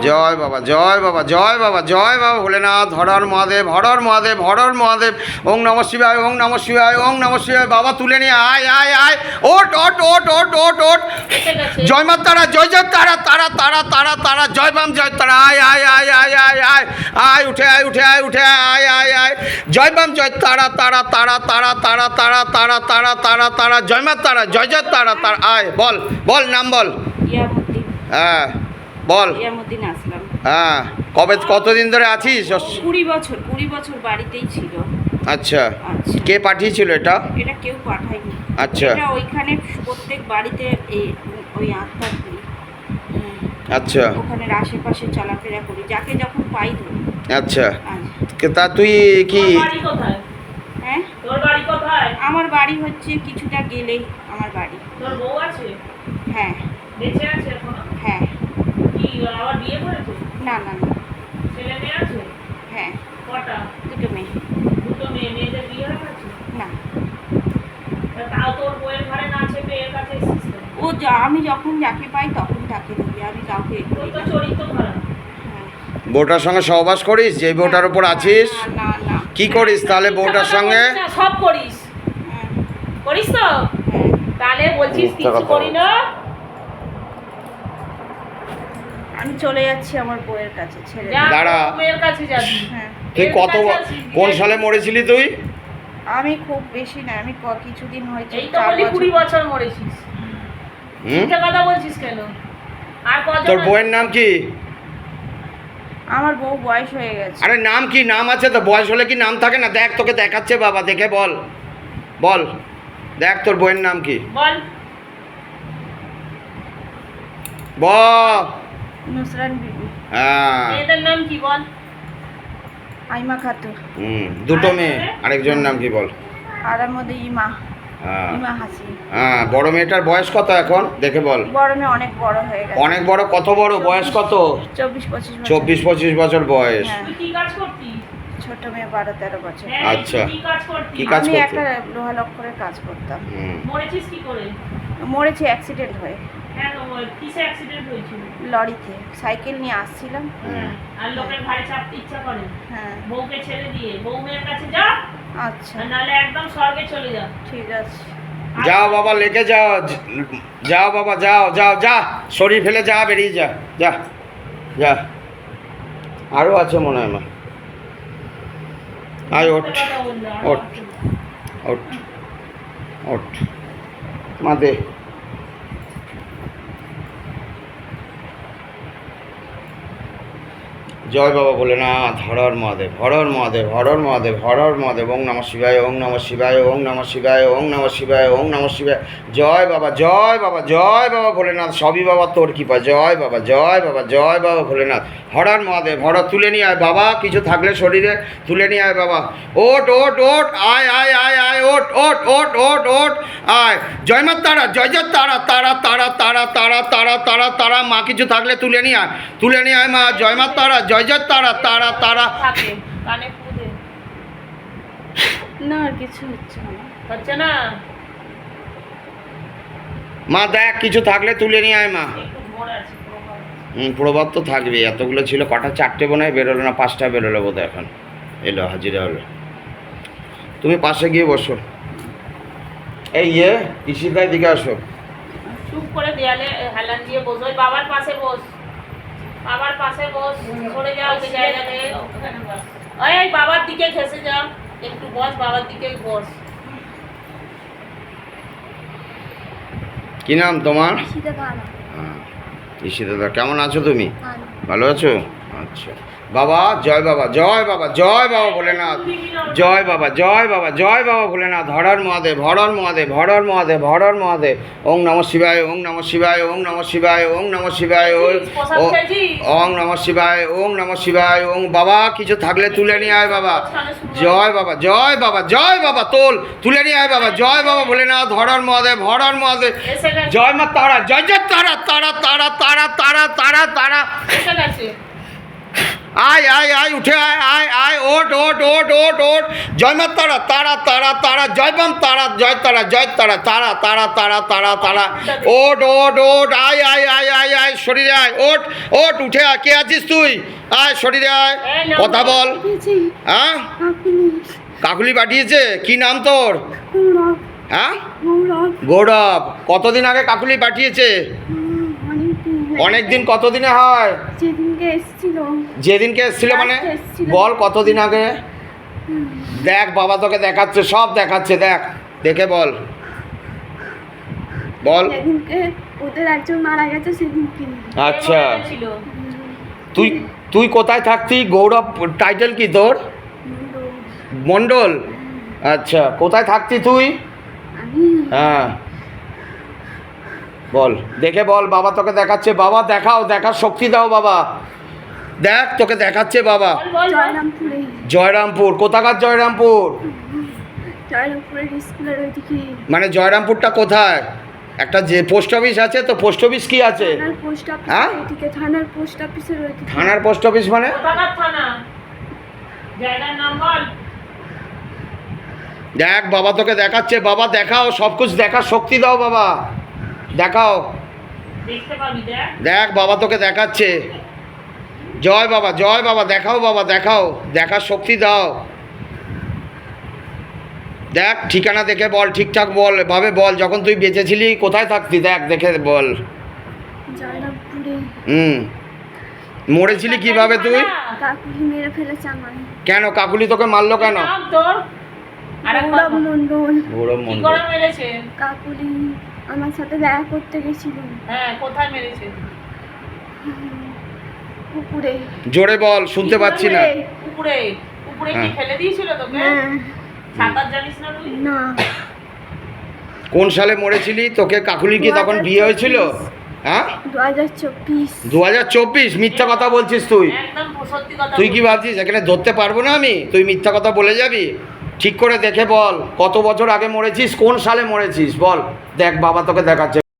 জয় বাবা জয় বাবা জয় বাবা জয় বাবা Bholenath, horror Mahadev horror Mahadev horror Mahadev. ওং নমঃ শিবায় ওং নমঃ শিবায় ওং নমঃ শিবায়। বাবা তুলে নিয়ে আয় আয় আয়, ওট ওট ওট ওট ওট ওট। জয় মা তারা, জয় জয় তারা, তারা তারা তারা তারা, জয় বাম জয় তারা। আয় আয় আয় আয় আয় আয় আয়, উঠে আয় উঠে আয় উঠে আয় আয় আয়। জয় বাম জয় তারা তারা তারা তারা তারা তারা তারা তারা তারা তারা, জয় মা তারা, জয় জয় তারা তারা। আয় বল বল, নাম বল। হ্যাঁ বল। আসলাম। হ্যাঁ, কবে কতদিন ধরে আছিস? 20 বছর বাড়িতেই ছিল। আচ্ছা, আচ্ছা। কে পাঠিয়েছিল এটা? এটা কেউ পাঠায়নি। আচ্ছা। এটা ওইখানে প্রত্যেক বাড়িতে ওই আত্মার করি। আচ্ছা। ওখানের আশেপাশে চলাফেরা করি, যাকে যখন পাই ধরি। আচ্ছা, তা তুই কি? হ্যাঁ, তোর বাড়ি কোথায়? আমার বাড়ি হচ্ছে কিছুটা গেলেই আমার বাড়ি। তোর বউ আছে? হ্যাঁ। বেঁচে আছে এখনো? হ্যাঁ। কি আবার বিয়ে করেছে? না না না। ছেলে মেয়ে আছে? হ্যাঁ। কটা? দুটো মেয়ে। দুটো মেয়ে, মেয়েদের বিয়ে হয়ে গেছে? না। তাও তোর বউয়ের ঘরে না চেপে এর কাছে এসেছিস? ও আমি যখন যাকে পাই তখন তাকে দিই, আমি কাউকে। তোর তো চরিত্র খারাপ। বউটার সঙ্গে সহবাস করিস? যে বউটার উপর আছিস? না না। কি করিস তাহলে বউটার সঙ্গে? সব করিস। করিস তো? তাহলে বলছিস কিছু করি না। আমি চলে যাচ্ছি আমার বউয়ের কাছে, ছেড়ে দাঁড়া। বউয়ের কাছে যাবি? হ্যাঁ। তুই কোন সালে মরেছিলি তুই? আমি খুব বেশি না, আমি কিছুদিন হয়েছে। এই তো বলি 20 বছর মরেছিস। মিথ্যা কথা বলছিস কেন? আর কজন? তোর বউয়ের নাম কি? আমার বউ বয়স হয়ে গেছে। আরে নাম কি? নাম আছে তো, বয়স হলে কি নাম থাকে না? দেখ, তোকে দেখাচ্ছে বাবা, দেখে বল বল। দেখ তোর বউয়ের নাম কি বল। বল। নুসরান বিবি। হ্যাঁ। মেয়েদের নাম কি বল? আইমা খাতুন। দুটো মেয়ে, আরেকজনের নাম কি বল? আর এর মধ্যে ইমা। হ্যাঁ। ইমা হাসি। হ্যাঁ, বড় মেয়েটার বয়স কত এখন দেখে বল? বড় মেয়ে অনেক বড় হয়ে গেছে। অনেক বড়? কত বড়? বয়স কত? 24-25 বছর। 24-25 বছর বয়স। হ্যাঁ। তুই কি কাজ করতিস? ছোট মেয়ে 12-13 বছর। হ্যাঁ, আচ্ছা। তুই কি কাজ করতিস? কি কাজ আমি করতে? একটা লোহা লক্করের কাজ করতাম। মরেছিস কি করে? মরেছি অ্যাক্সিডেন্ট হয়ে। কেন? কিসে অ্যাক্সিডেন্ট হয়েছিল? লরিতে সাইকেল নিয়ে আসছিলাম। আর লোকের ঘাড়ে চাপতে ইচ্ছা করে? হ্যাঁ। বউকে ছেড়ে দিয়ে বউ মেয়ের কাছে যা। আচ্ছা, আর নাহলে একদম স্বর্গে চলে যা। ঠিক আছে। যাও বাবা, লেগে যাও, যাও বাবা, যাও যাও যা, শরীর ফেলে যা, বেরিয়ে যা, যা যা। আরও আছে মনে হয় মা। আয় ওঠ ওঠ ওঠ ওঠ মা, দে। জয় বাবা Bholenath, horror Mahadev horror Mahadev horror Mahadev horror Mahadev. ওং নমঃ শিবায় ওং নমঃ শিবায় ওং নমঃ শিবায় ওং নমঃ শিবায় ওং নমঃ শিবায়। জয় বাবা জয় বাবা জয় বাবা ভোলেনাথ, সবই বাবা তোর কৃপা। জয় বাবা জয় বাবা জয় বাবা ভোলেনাথ, হরর মহাদেব হরর। তুলে নিয়ে আয় বাবা, কিছু থাকলে শরীরে তুলে নিয়ে আয় বাবা। ওট ওট ওট, আয় আয় আয় আয়, ওট ওট ওট ওট ওট, আয়। জয় মা তারা, জয় জয় তারা তারা তারা তারা তারা তারা তারা তারা। মা কিছু থাকলে তুলে নিয়ে আয়, তুলে নিয়ে আয় মা। জয় মা তারা, জয় জয় তারা তারা তারা। কানে ফু দে। না, আর কিছু হচ্ছে না। হচ্ছে না? মা দেখ, কিছু থাকলে তুলে নিয়ে আয় মা। একটু ভোর আছে। প্রভাব তো থাকবে। এতগুলো ছিল, কটা? 4টে বোনায় বেরোলো না, 5টা বেরোলো বোধ হয়। এখন এলো, হাজিরা হলো। তুমি পাশে গিয়ে বসো। এই ইসিদার দিকে আসো। চুপ করে দেয়ালে হেলান দিয়ে বস। ওই বাবার পাশে বস, বাবার পাশে বস। সরে যাও ওই জায়গাতে। ওই বাবার দিকে ঘেসে যাও, একটু বস, বাবার দিকে বস। কি নাম তোমার? ইসিদাদা, কেমন আছো তুমি? ভালো আছো? আচ্ছা বাবা, জয় বাবা জয় বাবা জয় বাবা ভোলেনাথ, জয় বাবা জয় বাবা জয় বাবা Bholenath, horror Mahadev horror Mahadev horror Mahadev horror Mahadev. ওং নমঃ শিবায় ওং নমঃ শিবায় ওং নমঃ শিবায় ওং নমঃ শিবায় ওং নমঃ শিবায় ওং নমঃ শিবায় ওং। বাবা কিছু থাকলে তুলে নিয়ে আয় বাবা। জয় বাবা জয় বাবা জয় বাবা, তোল, তুলে নিয়ে আয় বাবা। জয় বাবা ভোলেনাথ, হরর মহাদেব হরর মহাদেব। জয় মা তারা, জয় জয় তারা তারা তারা তারা তারা তারা তারা। আয় আয় আয় উঠে আয় আয় আয় ওট ওট ওট ওট ওট জয় মা তারা তারা তারা তারা জয় বাম তারা জয় তারা তারা তারা তারা তারা তারা ওট ওট ওট আয় আয় আয় আয় আয় শরীরে আয় ওট ওট উঠে আয় কে আছিস তুই আয় শরীরে আয় কথা বল হ্যাঁ কাকুলি পাঠিয়েছে কি নাম তোর হ্যাঁ গৌরব কতদিন আগে কাকুলি পাঠিয়েছে অনেক দিন কতদিনে হয় যেদিনকে এসেছিল মানে বল কতদিন আগে দেখ বাবা তোকে দেখাচ্ছে সব দেখাচ্ছে দেখ দেখে বল বল ওদের একজন মারা গেছে সেদিনকে আচ্ছা তুই তুই কোথায় থাকতি গৌরব টাইটেল কি তোর মণ্ডল আচ্ছা কোথায় থাকতি তুই হ্যাঁ বল দেখে বল বাবা তোকে দেখাচ্ছে বাবা দেখাও দেখার শক্তি দাও বাবা দেখ তোকে দেখাচ্ছে বাবা জয়রামপুরে জয়রামপুর কোথাকার জয়রামপুর জয়রামপুরের স্কুলের ওইদিকে মানে জয়রামপুরটা কোথায় একটা যে পোস্ট অফিস আছে তো পোস্ট অফিস কি আছে থানার পোস্ট অফিস হ্যাঁ? ওইদিকে থানার পোস্ট অফিসের ওইদিকে থানার পোস্ট অফিস মানে কোথাকার থানা জায়গার নাম বল দেখ বাবা তোকে দেখাচ্ছে বাবা দেখাও সব কিছু দেখার শক্তি দাও বাবা দেখাও দেখতে পাবি দেখ দেখ বাবা তোকে দেখাচ্ছে জয় বাবা দেখাও বাবা দেখাও দেখার শক্তি দাও দেখ ঠিকানা দেখে বল ঠিকঠাক বল ভাবে বল যখন তুই বেঁচে ছিলি কোথায় থাকতি দেখ দেখে বল জয়রামপুরে মরেছিলি কিভাবে তুই কাকুলি মেরে ফেলেছে আমার কেন কাকুলি তোকে মারলো কেন নাম তোর আরেকবার গৌরব মণ্ডল গৌরব কি মণ্ডল করে মেরেছে কাকুলি আমার সাথে দেখা করতে গেছিল হ্যাঁ কোথায় মেরেছে পুকুরে জোরে বল শুনতে পাচ্ছি না পুকুরে পুকুরে কি হ্যাঁ। ফেলে দিয়েছিল তোকে হ্যাঁ সাঁতার জানিস না তুই না কোন সালে মরেছিলি তোকে কাকুলি কি তখন বিয়ে হয়েছিল হ্যাঁ 2024 2024 মিথ্যা কথা বলছিস তুই একদম সত্যি কথা তুই কি ভাবছিস এখানে ধরতে পারবো না আমি তুই মিথ্যা কথা বলে যাবি ঠিক করে দেখে বল কত বছর আগে মরেছিস কোন সালে মরেছিস বল দেখ বাবা তোকে দেখাচ্ছে